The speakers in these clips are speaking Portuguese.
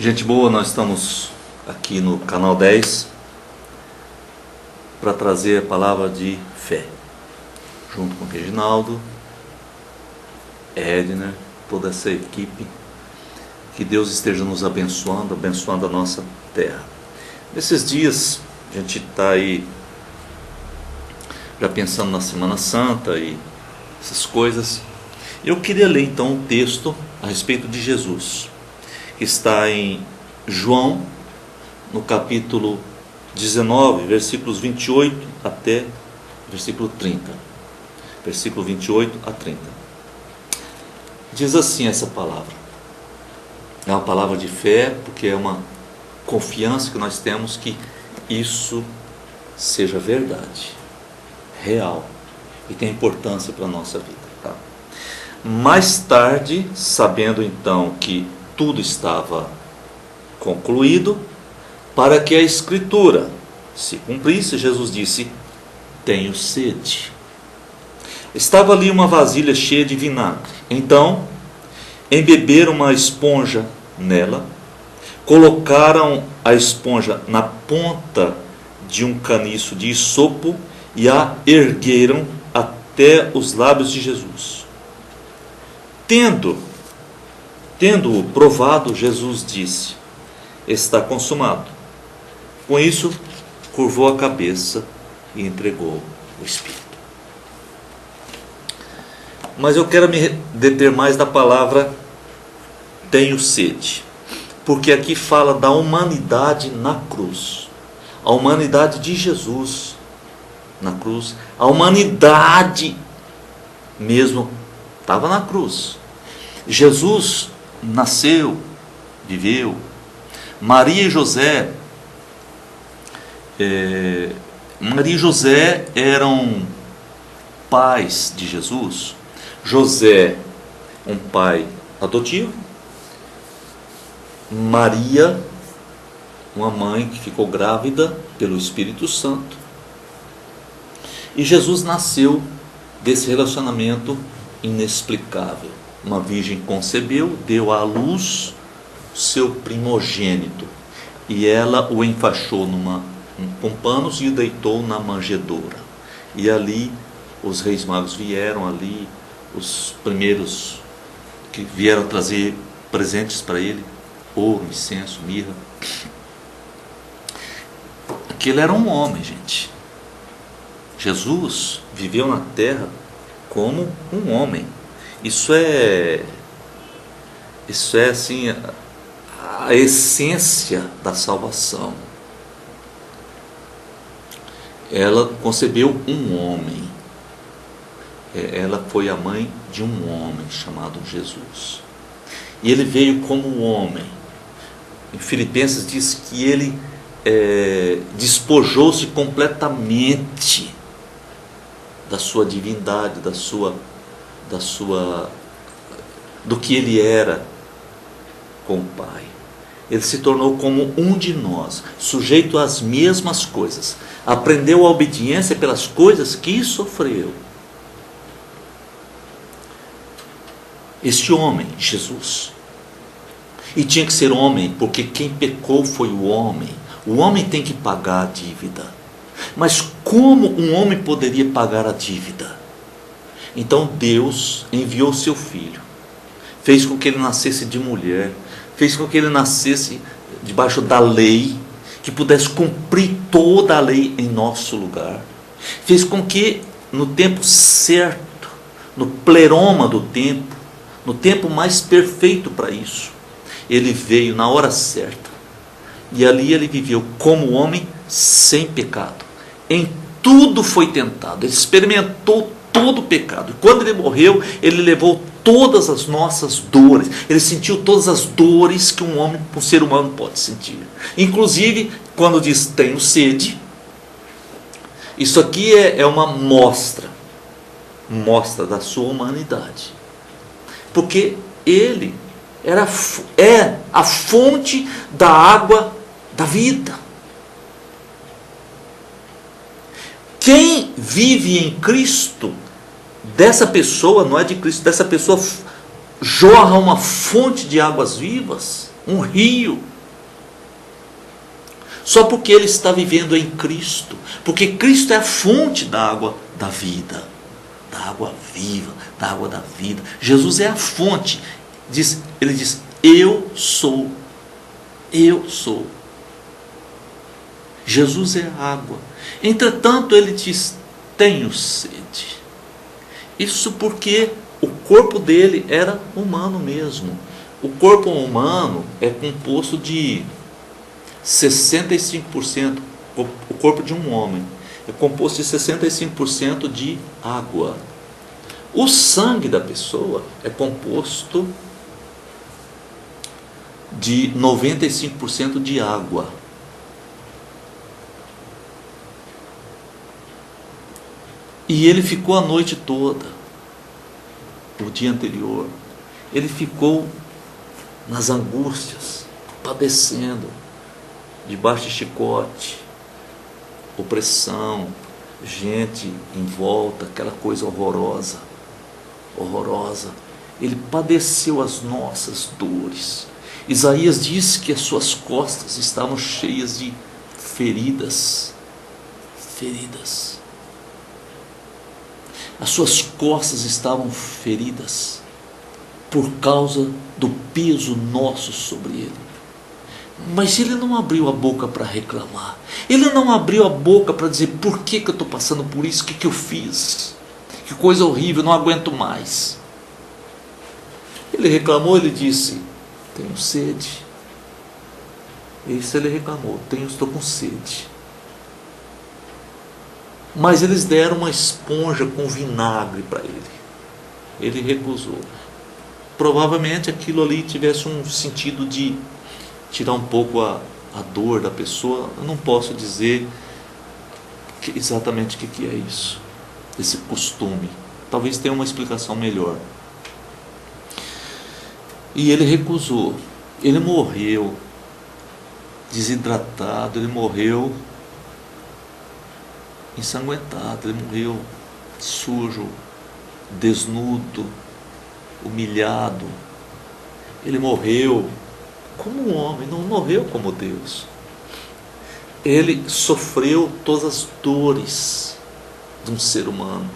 Gente boa, nós estamos aqui no canal 10 para trazer a palavra de fé, junto com o Reginaldo, Edner, toda essa equipe. Que Deus esteja nos abençoando, abençoando a nossa terra. Nesses dias, a gente está aí já pensando na Semana Santa e essas coisas. Eu queria ler então um texto a respeito de Jesus, que está em João, no capítulo 19, versículos 28 até versículo 30. Versículo 28 a 30. Diz assim essa palavra. É uma palavra de fé, porque é uma confiança que nós temos que isso seja verdade, real, e tem importância para a nossa vida. Tá? Mais tarde, sabendo então que tudo estava concluído, para que a Escritura se cumprisse, Jesus disse: tenho sede. Estava ali uma vasilha cheia de vinagre. Então, embeberam uma esponja nela, colocaram a esponja na ponta de um caniço de isopo e a ergueram até os lábios de Jesus. Tendo-o provado, Jesus disse: está consumado. Com isso, curvou a cabeça e entregou o Espírito. Mas eu quero me deter mais na palavra tenho sede, porque aqui fala da humanidade na cruz, a humanidade de Jesus na cruz, a humanidade mesmo estava na cruz. Jesus nasceu, viveu. Maria e José eram pais de Jesus. José, um pai adotivo. Maria, uma mãe que ficou grávida pelo Espírito Santo. E Jesus nasceu desse relacionamento inexplicável. Uma virgem concebeu, deu à luz seu primogênito, e ela o enfaixou com panos e o deitou na manjedoura. E ali os reis magos vieram ali, os primeiros que vieram trazer presentes para ele, ouro, incenso, mirra. Aquele era um homem, gente. Jesus viveu na terra como um homem. Isso é assim a essência da salvação. Ela concebeu um homem. Ela foi a mãe de um homem chamado Jesus. E ele veio como homem. Em Filipenses diz que ele despojou-se completamente da sua divindade, do que ele era com o Pai. Ele se tornou como um de nós, sujeito às mesmas coisas. Aprendeu a obediência pelas coisas que sofreu. Este homem, Jesus, e tinha que ser homem, porque quem pecou foi o homem. O homem tem que pagar a dívida. Mas como um homem poderia pagar a dívida? Então Deus enviou seu filho, fez com que ele nascesse de mulher, fez com que ele nascesse debaixo da lei, que pudesse cumprir toda a lei em nosso lugar, fez com que no tempo certo, no pleroma do tempo, no tempo mais perfeito para isso, ele veio na hora certa, e ali ele viveu como homem sem pecado. Em tudo foi tentado, ele experimentou todo o pecado. E quando ele morreu, ele levou todas as nossas dores. Ele sentiu todas as dores que um ser humano pode sentir. Inclusive, quando diz tenho sede, isso aqui é uma mostra da sua humanidade. Porque ele é a fonte da água da vida. Quem vive em Cristo, dessa pessoa, não é de Cristo, dessa pessoa jorra uma fonte de águas vivas, um rio só porque ele está vivendo em Cristo, porque Cristo é a fonte da água da vida, da água viva, da água da vida. Jesus é a fonte. Ele diz: eu sou. Eu sou. Jesus é a água. Entretanto, ele diz: tenho sede. Isso porque o corpo dele era humano mesmo. O corpo humano é composto de 65%, o corpo de um homem é composto de 65% de água. O sangue da pessoa é composto de 95% de água. E ele ficou a noite toda, o dia anterior, ele ficou nas angústias, padecendo, debaixo de chicote, opressão, gente em volta, aquela coisa horrorosa, horrorosa. Ele padeceu as nossas dores. Isaías disse que as suas costas estavam cheias de feridas, feridas. As suas costas estavam feridas por causa do peso nosso sobre ele. Mas ele não abriu a boca para reclamar. Ele não abriu a boca para dizer: por que eu estou passando por isso? O que eu fiz? Que coisa horrível, não aguento mais. Ele reclamou, ele disse: tenho sede. Isso ele reclamou: estou com sede. Mas eles deram uma esponja com vinagre para ele. Ele recusou. Provavelmente aquilo ali tivesse um sentido de tirar um pouco a dor da pessoa. Eu não posso dizer exatamente o que é isso, esse costume. Talvez tenha uma explicação melhor. E ele recusou. Ele morreu desidratado, ele morreu ensanguentado, ele morreu sujo, desnudo, humilhado. Ele morreu como um homem, não morreu como Deus. Ele sofreu todas as dores de um ser humano,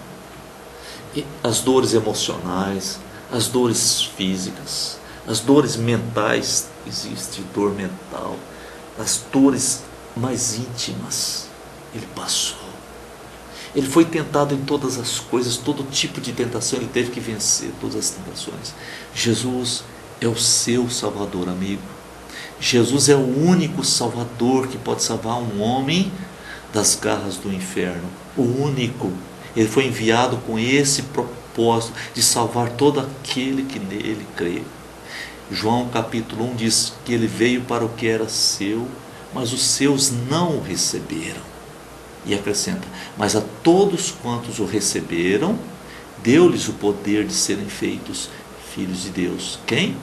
as dores emocionais, as dores físicas, as dores mentais. Existe dor mental, as dores mais íntimas. Ele passou. Ele foi tentado em todas as coisas, todo tipo de tentação ele teve que vencer, todas as tentações. Jesus é o seu Salvador, amigo. Jesus é o único Salvador que pode salvar um homem das garras do inferno. O único. Ele foi enviado com esse propósito de salvar todo aquele que nele crê. João capítulo 1 diz que ele veio para o que era seu, mas os seus não o receberam. E acrescenta: mas a todos quantos o receberam, deu-lhes o poder de serem feitos filhos de Deus. Quem?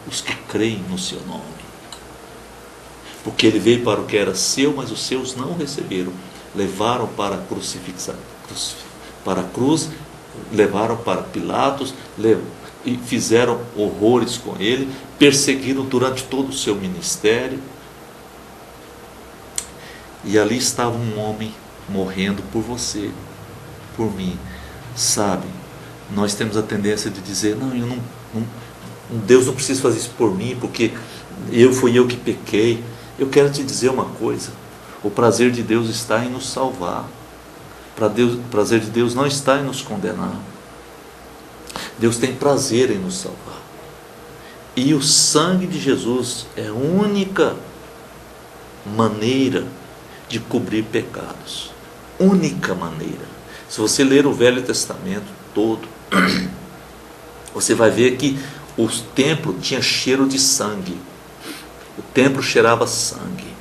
Os que creem no seu nome. Porque ele veio para o que era seu, mas os seus não o receberam. Levaram para a crucifixação, para a cruz, levaram para Pilatos, e fizeram horrores com ele, perseguiram durante todo o seu ministério. E ali estava um homem morrendo por você, por mim. Sabe, nós temos a tendência de dizer: não, Deus não precisa fazer isso por mim, porque fui eu que pequei. Eu quero te dizer uma coisa: o prazer de Deus está em nos salvar. O prazer de Deus não está em nos condenar. Deus tem prazer em nos salvar. E o sangue de Jesus é a única maneira de cobrir pecados. Única maneira. Se você ler o Velho Testamento todo, você vai ver que o templo tinha cheiro de sangue. O templo cheirava sangue.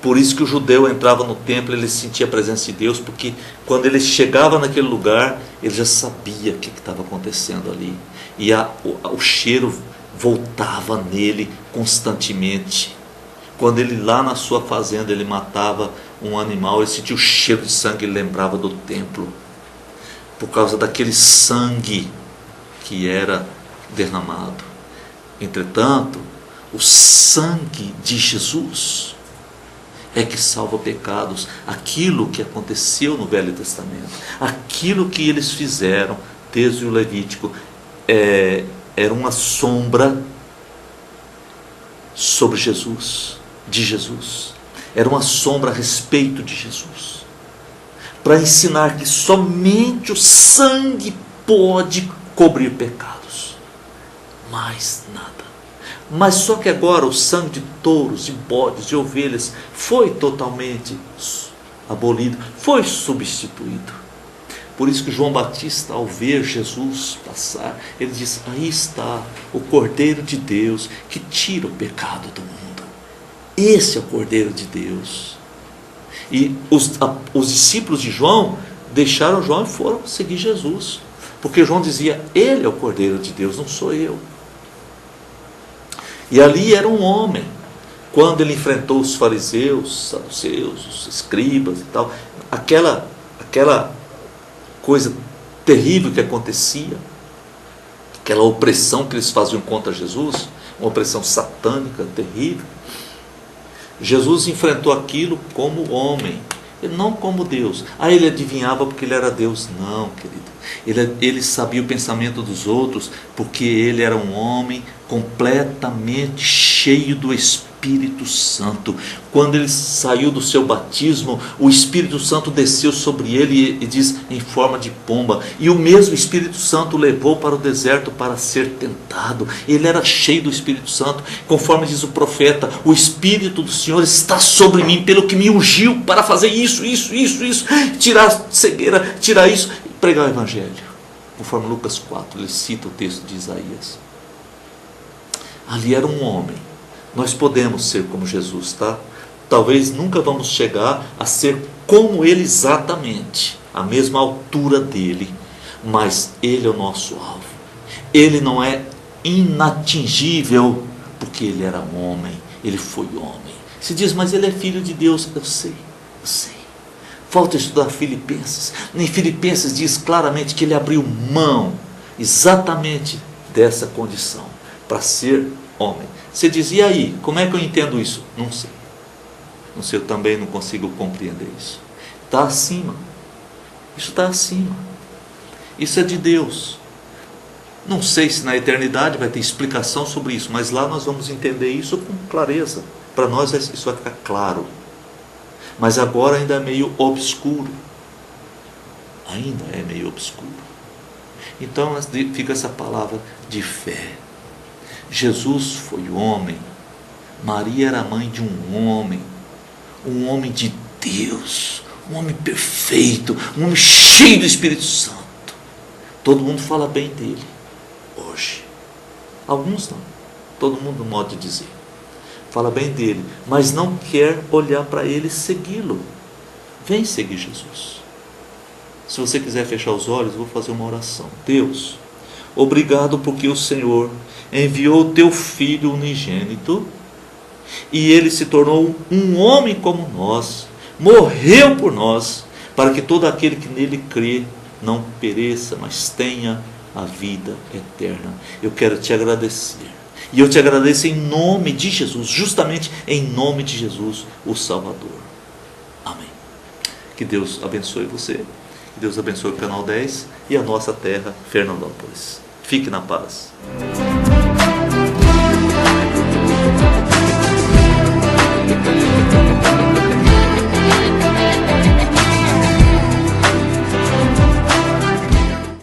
Por isso que o judeu entrava no templo, ele sentia a presença de Deus, porque quando ele chegava naquele lugar, ele já sabia o que estava acontecendo ali. E o cheiro voltava nele constantemente. Quando ele lá na sua fazenda, ele matava um animal, ele sentia o cheiro de sangue, ele lembrava do templo. Por causa daquele sangue que era derramado. Entretanto, o sangue de Jesus é que salva pecados. Aquilo que aconteceu no Velho Testamento, aquilo que eles fizeram desde o Levítico, era uma sombra sobre Jesus, de Jesus. Era uma sombra a respeito de Jesus, para ensinar que somente o sangue pode cobrir pecados, mais nada. Mas só que agora o sangue de touros, de bodes, de ovelhas foi totalmente abolido, foi substituído. Por isso que João Batista, ao ver Jesus passar, ele diz: aí está o Cordeiro de Deus que tira o pecado do mundo. Esse é o Cordeiro de Deus. E os discípulos de João deixaram João e foram seguir Jesus, porque João dizia: ele é o Cordeiro de Deus, não sou eu. E ali era um homem, quando ele enfrentou os fariseus, os saduceus, os escribas e tal, aquela coisa terrível que acontecia, aquela opressão que eles faziam contra Jesus, uma opressão satânica terrível. Jesus enfrentou aquilo como homem, e não como Deus. Ele adivinhava porque ele era Deus? Não, querido. Ele sabia o pensamento dos outros, porque ele era um homem completamente cheio do Espírito Santo. Quando ele saiu do seu batismo, o Espírito Santo desceu sobre ele e diz, em forma de pomba, e o mesmo Espírito Santo o levou para o deserto para ser tentado. Ele era cheio do Espírito Santo, conforme diz o profeta: o Espírito do Senhor está sobre mim, pelo que me ungiu para fazer isso, tirar a cegueira, tirar isso, e pregar o Evangelho. Conforme Lucas 4, ele cita o texto de Isaías. Ali era um homem. Nós podemos ser como Jesus, tá? Talvez nunca vamos chegar a ser como ele exatamente, a mesma altura dele, mas ele é o nosso alvo. Ele não é inatingível, porque ele era um homem, ele foi homem. Se diz, mas ele é filho de Deus. Eu sei. Falta estudar Filipenses. Em Filipenses diz claramente que ele abriu mão exatamente dessa condição, para ser homem. Você diz, e aí, como é que eu entendo isso? Não sei, eu também não consigo compreender isso. Está acima, isso está acima, isso é de Deus. Não sei se na eternidade vai ter explicação sobre isso, mas lá nós vamos entender isso com clareza. Para nós isso vai ficar claro, mas agora ainda é meio obscuro. Então fica essa palavra de fé. Jesus foi homem, Maria era mãe de um homem de Deus, um homem perfeito, um homem cheio do Espírito Santo. Todo mundo fala bem dele hoje, alguns não, todo mundo, modo de dizer, fala bem dele, mas não quer olhar para ele e segui-lo. Vem seguir Jesus. Se você quiser fechar os olhos, eu vou fazer uma oração. Deus, obrigado porque o Senhor enviou o teu Filho unigênito, e ele se tornou um homem como nós, morreu por nós, para que todo aquele que nele crê não pereça, mas tenha a vida eterna. Eu quero te agradecer, e eu te agradeço em nome de Jesus, justamente em nome de Jesus, o Salvador. Amém. Que Deus abençoe você, que Deus abençoe o Canal 10 e a nossa terra, Fernandópolis. Fique na paz.